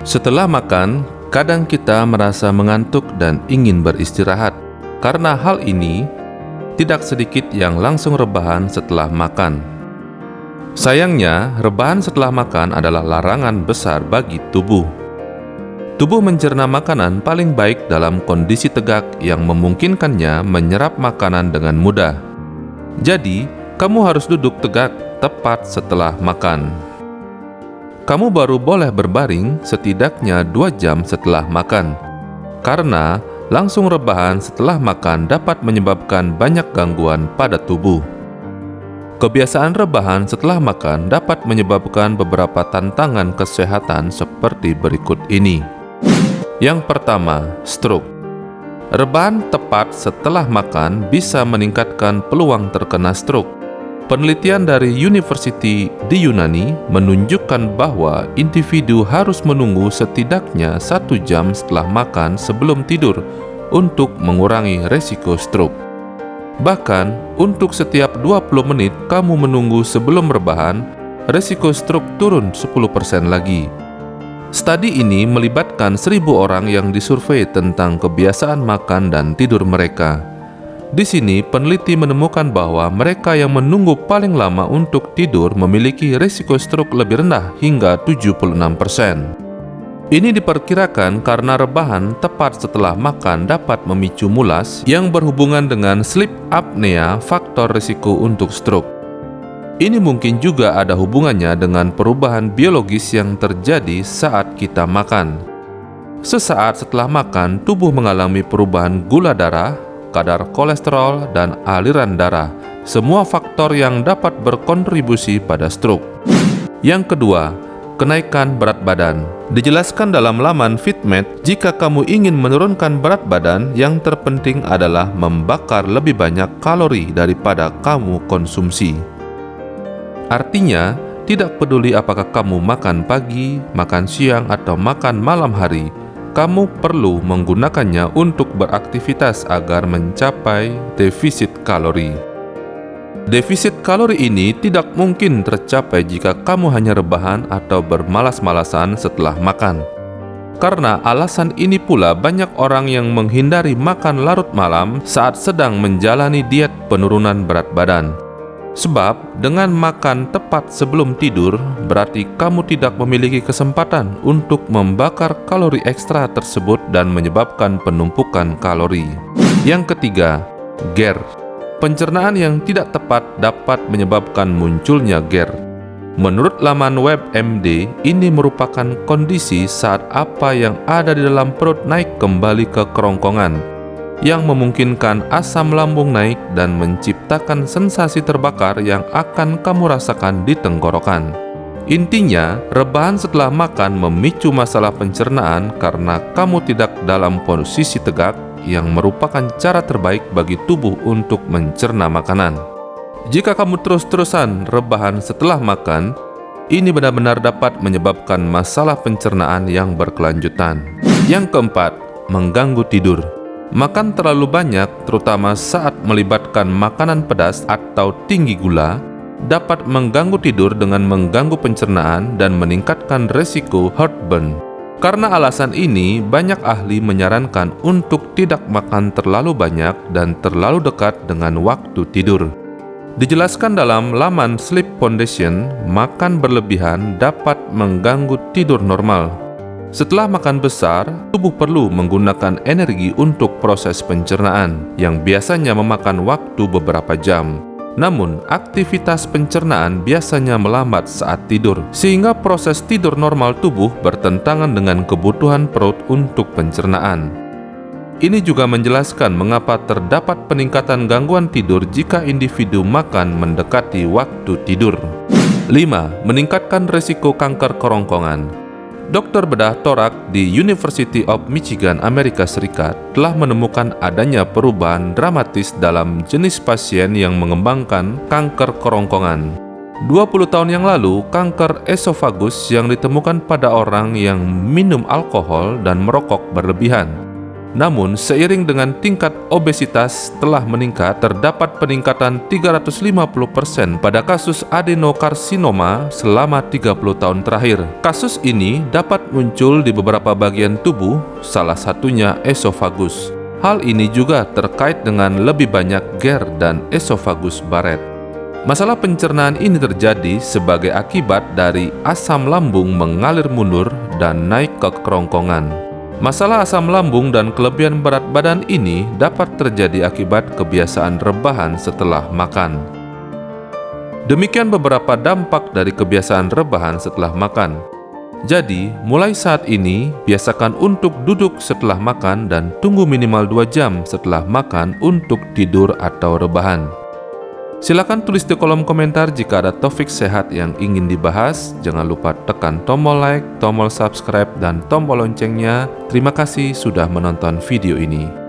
Setelah makan, kadang kita merasa mengantuk dan ingin beristirahat. Karena hal ini, tidak sedikit yang langsung rebahan setelah makan. Sayangnya, rebahan setelah makan adalah larangan besar bagi tubuh. Tubuh mencerna makanan paling baik dalam kondisi tegak yang memungkinkannya menyerap makanan dengan mudah. Jadi, kamu harus duduk tegak tepat setelah makan. Kamu baru boleh berbaring setidaknya 2 jam setelah makan, karena langsung rebahan setelah makan dapat menyebabkan banyak gangguan pada tubuh. Kebiasaan rebahan setelah makan dapat menyebabkan beberapa tantangan kesehatan seperti berikut ini. Yang pertama, stroke. Rebahan tepat setelah makan bisa meningkatkan peluang terkena stroke. Penelitian dari University di Yunani menunjukkan bahwa individu harus menunggu setidaknya 1 jam setelah makan sebelum tidur untuk mengurangi resiko stroke. Bahkan, untuk setiap 20 menit kamu menunggu sebelum rebahan, resiko stroke turun 10% lagi. Studi ini melibatkan 1.000 orang yang disurvei tentang kebiasaan makan dan tidur mereka. Di sini, peneliti menemukan bahwa mereka yang menunggu paling lama untuk tidur memiliki risiko stroke lebih rendah hingga 76%. Ini diperkirakan karena rebahan tepat setelah makan dapat memicu mulas yang berhubungan dengan sleep apnea, faktor risiko untuk stroke. Ini mungkin juga ada hubungannya dengan perubahan biologis yang terjadi saat kita makan. Sesaat setelah makan, tubuh mengalami perubahan gula darah, kadar kolesterol, dan aliran darah, semua faktor yang dapat berkontribusi pada stroke. Yang kedua, kenaikan berat badan. Dijelaskan dalam laman FitMed, jika kamu ingin menurunkan berat badan, yang terpenting adalah membakar lebih banyak kalori daripada kamu konsumsi. Artinya, tidak peduli apakah kamu makan pagi, makan siang, atau makan malam hari, kamu perlu menggunakannya untuk beraktivitas agar mencapai defisit kalori. Defisit kalori ini tidak mungkin tercapai jika kamu hanya rebahan atau bermalas-malasan setelah makan. Karena alasan ini pula banyak orang yang menghindari makan larut malam saat sedang menjalani diet penurunan berat badan. Sebab dengan makan tepat sebelum tidur, berarti kamu tidak memiliki kesempatan untuk membakar kalori ekstra tersebut dan menyebabkan penumpukan kalori. Yang ketiga, GER. Pencernaan yang tidak tepat dapat menyebabkan munculnya GER. Menurut laman WebMD, ini merupakan kondisi saat apa yang ada di dalam perut naik kembali ke kerongkongan, yang memungkinkan asam lambung naik dan menciptakan sensasi terbakar yang akan kamu rasakan di tenggorokan. Intinya, rebahan setelah makan memicu masalah pencernaan karena kamu tidak dalam posisi tegak, yang merupakan cara terbaik bagi tubuh untuk mencerna makanan. Jika kamu terus-terusan rebahan setelah makan, ini benar-benar dapat menyebabkan masalah pencernaan yang berkelanjutan. Yang keempat, mengganggu tidur. Makan terlalu banyak, terutama saat melibatkan makanan pedas atau tinggi gula, dapat mengganggu tidur dengan mengganggu pencernaan dan meningkatkan resiko heartburn. Karena alasan ini, banyak ahli menyarankan untuk tidak makan terlalu banyak dan terlalu dekat dengan waktu tidur. Dijelaskan dalam laman Sleep Foundation, makan berlebihan dapat mengganggu tidur normal. Setelah makan besar, tubuh perlu menggunakan energi untuk proses pencernaan, yang biasanya memakan waktu beberapa jam. Namun, aktivitas pencernaan biasanya melambat saat tidur, sehingga proses tidur normal tubuh bertentangan dengan kebutuhan perut untuk pencernaan. Ini juga menjelaskan mengapa terdapat peningkatan gangguan tidur jika individu makan mendekati waktu tidur. 5. Meningkatkan risiko kanker kerongkongan. Dokter bedah torak di University of Michigan, Amerika Serikat telah menemukan adanya perubahan dramatis dalam jenis pasien yang mengembangkan kanker kerongkongan. 20 tahun yang lalu, kanker esofagus yang ditemukan pada orang yang minum alkohol dan merokok berlebihan. Namun, seiring dengan tingkat obesitas telah meningkat, terdapat peningkatan 350% pada kasus adenokarsinoma selama 30 tahun terakhir. Kasus ini dapat muncul di beberapa bagian tubuh, salah satunya esofagus. Hal ini juga terkait dengan lebih banyak GERD dan esofagus baret. Masalah pencernaan ini terjadi sebagai akibat dari asam lambung mengalir mundur dan naik ke kerongkongan. Masalah asam lambung dan kelebihan berat badan ini dapat terjadi akibat kebiasaan rebahan setelah makan. Demikian beberapa dampak dari kebiasaan rebahan setelah makan. Jadi, mulai saat ini, biasakan untuk duduk setelah makan dan tunggu minimal 2 jam setelah makan untuk tidur atau rebahan. Silakan tulis di kolom komentar jika ada topik sehat yang ingin dibahas. Jangan lupa tekan tombol like, tombol subscribe, dan tombol loncengnya. Terima kasih sudah menonton video ini.